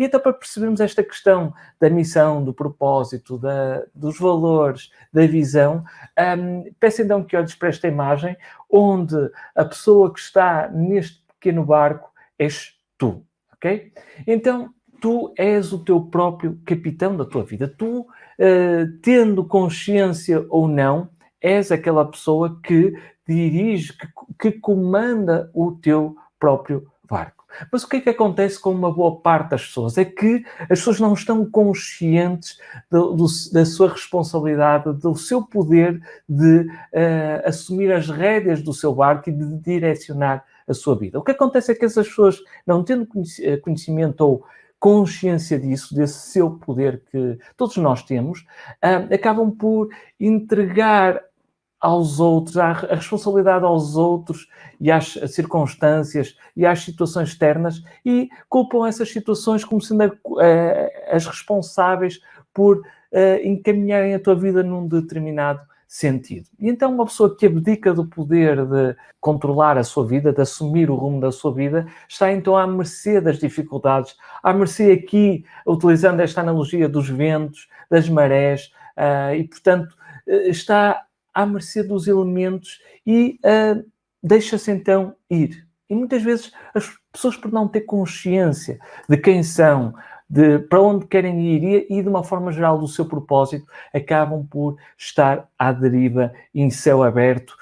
E então, para percebermos esta questão da missão, do propósito, dos valores, da visão, peço então que olhes para esta imagem, onde a pessoa que está neste pequeno barco és tu, ok? Então, tu és o teu próprio capitão da tua vida. Tu, tendo consciência ou não, és aquela pessoa que dirige, que comanda o teu próprio barco. Mas o que é que acontece com uma boa parte das pessoas? É que as pessoas não estão conscientes da sua responsabilidade, do seu poder de assumir as rédeas do seu barco e de direcionar a sua vida. O que acontece é que essas pessoas, não tendo conhecimento ou consciência disso, desse seu poder que todos nós temos, acabam por entregar aos outros, a responsabilidade aos outros e às circunstâncias e às situações externas e culpam essas situações como sendo as responsáveis por encaminharem a tua vida num determinado sentido. E então uma pessoa que abdica do poder de controlar a sua vida, de assumir o rumo da sua vida, está então à mercê das dificuldades, à mercê aqui, utilizando esta analogia dos ventos, das marés, e portanto está à mercê dos elementos e deixa-se então ir. E muitas vezes as pessoas, por não ter consciência de quem são, de para onde querem ir e de uma forma geral do seu propósito, acabam por estar à deriva em céu aberto,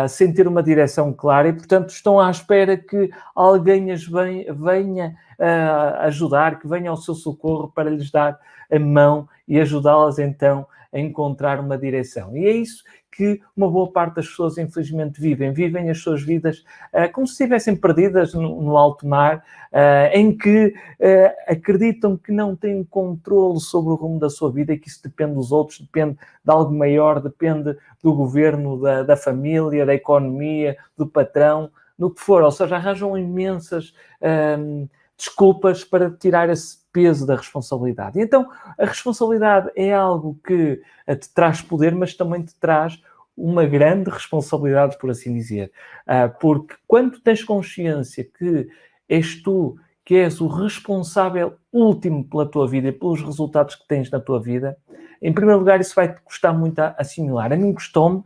sem ter uma direção clara e, portanto, estão à espera que alguém as venha ajudar, que venha ao seu socorro para lhes dar a mão e ajudá-las então a encontrar uma direção. E é isso que uma boa parte das pessoas, infelizmente, vivem as suas vidas como se estivessem perdidas no alto mar, em que acreditam que não têm controle sobre o rumo da sua vida e que isso depende dos outros, depende de algo maior, depende do governo, da família, da economia, do patrão, no que for. Ou seja, arranjam imensas desculpas para tirar esse peso da responsabilidade. E então, a responsabilidade é algo que te traz poder, mas também te traz uma grande responsabilidade, por assim dizer. Porque quando tens consciência que és tu que és o responsável último pela tua vida e pelos resultados que tens na tua vida, em primeiro lugar, isso vai-te custar muito a assimilar. A mim custou-me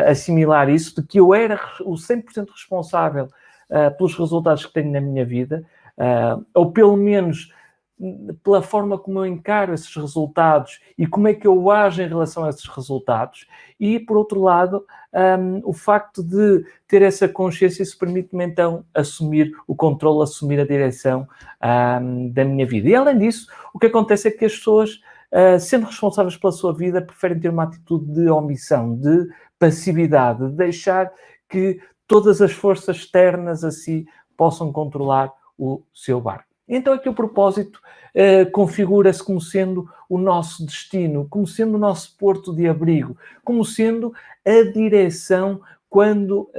assimilar isso, de que eu era o 100% responsável pelos resultados que tenho na minha vida, ou pelo menos pela forma como eu encaro esses resultados e como é que eu ajo em relação a esses resultados. E, por outro lado, o facto de ter essa consciência, isso permite-me então assumir o controle, assumir a direção da minha vida. E, além disso, o que acontece é que as pessoas, sendo responsáveis pela sua vida, preferem ter uma atitude de omissão, de passividade, de deixar que todas as forças externas a si possam controlar o seu barco. Então aqui o propósito configura-se como sendo o nosso destino, como sendo o nosso porto de abrigo, como sendo a direção quando,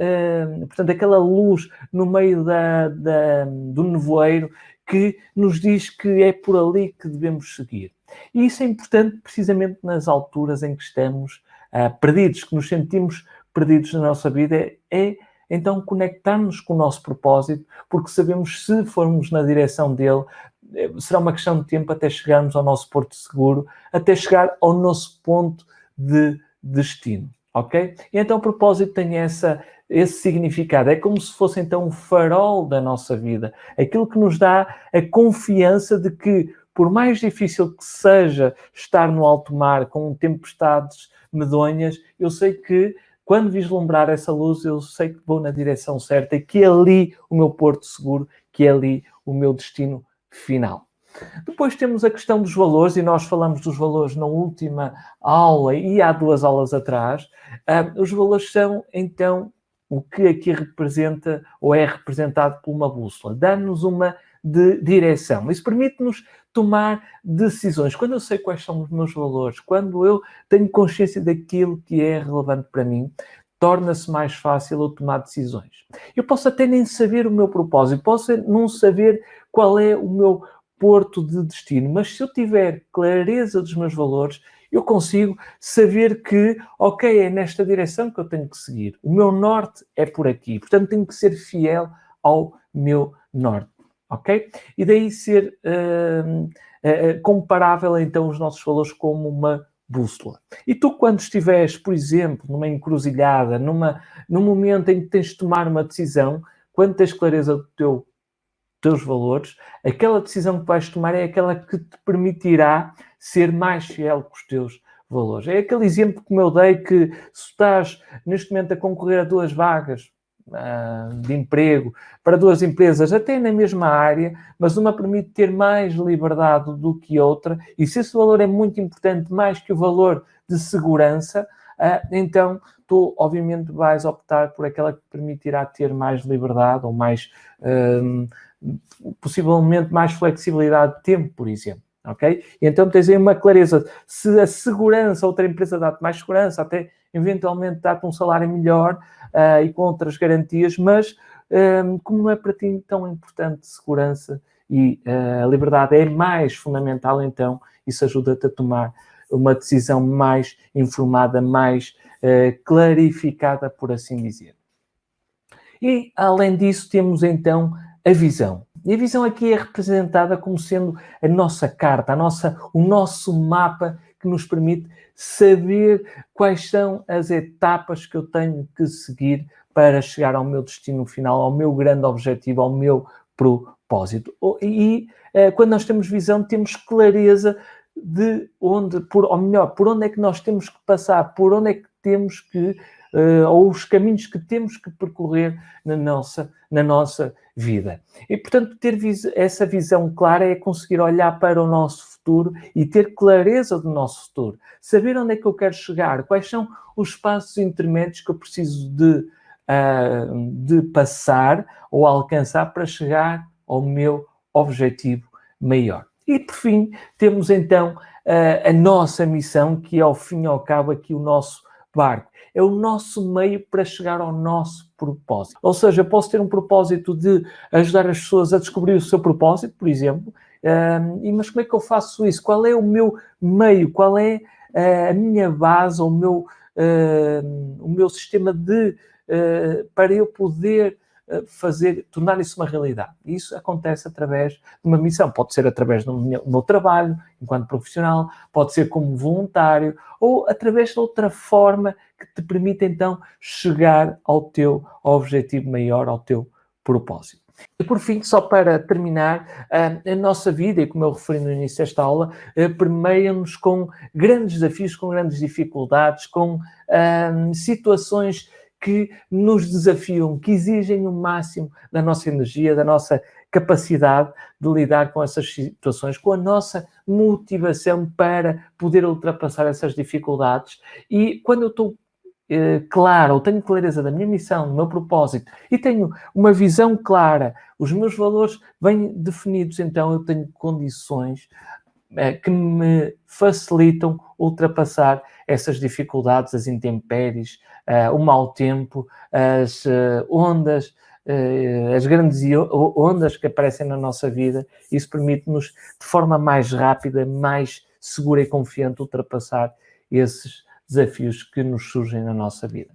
portanto, aquela luz no meio do nevoeiro que nos diz que é por ali que devemos seguir. E isso é importante precisamente nas alturas em que estamos perdidos, que nos sentimos perdidos na nossa vida, então conectar-nos com o nosso propósito, porque sabemos se formos na direção dele, será uma questão de tempo até chegarmos ao nosso porto seguro, até chegar ao nosso ponto de destino, ok? E então o propósito tem esse significado, é como se fosse então o farol da nossa vida, aquilo que nos dá a confiança de que, por mais difícil que seja estar no alto mar com tempestades medonhas, eu sei que quando vislumbrar essa luz, eu sei que vou na direção certa e que é ali o meu porto seguro, que é ali o meu destino final. Depois temos a questão dos valores, e nós falamos dos valores na última aula e há 2 aulas atrás. Os valores são, então, o que aqui representa ou é representado por uma bússola. Dá-nos uma direção. Isso permite-nos tomar decisões. Quando eu sei quais são os meus valores, quando eu tenho consciência daquilo que é relevante para mim, torna-se mais fácil eu tomar decisões. Eu posso até nem saber o meu propósito, posso não saber qual é o meu porto de destino, mas se eu tiver clareza dos meus valores, eu consigo saber que, ok, é nesta direção que eu tenho que seguir. O meu norte é por aqui. Portanto, tenho que ser fiel ao meu norte. ok? E daí ser comparável, então, os nossos valores como uma bússola. E tu, quando estiveres, por exemplo, numa encruzilhada, num momento em que tens de tomar uma decisão, quando tens clareza do teus valores, aquela decisão que vais tomar é aquela que te permitirá ser mais fiel com os teus valores. É aquele exemplo que eu dei que se estás neste momento a concorrer a 2 vagas de emprego para 2 empresas, até na mesma área, mas uma permite ter mais liberdade do que outra, e se esse valor é muito importante, mais que o valor de segurança, então tu obviamente vais optar por aquela que permitirá ter mais liberdade ou mais possivelmente mais flexibilidade de tempo, por exemplo. Ok? E então tens aí uma clareza. Se a segurança, outra empresa dá-te mais segurança, até eventualmente dá-te um salário melhor e com outras garantias, mas como não é para ti tão importante segurança e a liberdade é mais fundamental, então isso ajuda-te a tomar uma decisão mais informada, mais clarificada, por assim dizer. E, além disso, temos então a visão. E a visão aqui é representada como sendo a nossa carta, o nosso mapa que nos permite saber quais são as etapas que eu tenho que seguir para chegar ao meu destino final, ao meu grande objetivo, ao meu propósito. E quando nós temos visão, temos clareza de onde, ou melhor, por onde é que nós temos que passar, por onde é que temos que ou os caminhos que temos que percorrer na nossa vida. E, portanto, ter essa visão clara é conseguir olhar para o nosso futuro e ter clareza do nosso futuro. Saber onde é que eu quero chegar, quais são os passos intermédios que eu preciso de passar ou alcançar para chegar ao meu objetivo maior. E, por fim, temos então a nossa missão, que é, ao fim e ao cabo, aqui o nosso barco. É o nosso meio para chegar ao nosso propósito. Ou seja, eu posso ter um propósito de ajudar as pessoas a descobrir o seu propósito, por exemplo, mas como é que eu faço isso? Qual é o meu meio? Qual é a minha base, o meu sistema para eu poder tornar isso uma realidade? Isso acontece através de uma missão. Pode ser através do meu trabalho, enquanto profissional, pode ser como voluntário, ou através de outra forma que te permite, então, chegar ao teu objetivo maior, ao teu propósito. E, por fim, só para terminar, a nossa vida, e como eu referi no início desta aula, permeia-nos com grandes desafios, com grandes dificuldades, com situações que nos desafiam, que exigem o máximo da nossa energia, da nossa capacidade de lidar com essas situações, com a nossa motivação para poder ultrapassar essas dificuldades. E quando eu estou clara, ou tenho clareza da minha missão, do meu propósito, e tenho uma visão clara, os meus valores bem definidos, então eu tenho condições que me facilitam ultrapassar essas dificuldades, as intempéries, o mau tempo, as ondas, as grandes ondas que aparecem na nossa vida. Isso permite-nos, de forma mais rápida, mais segura e confiante, ultrapassar esses desafios que nos surgem na nossa vida.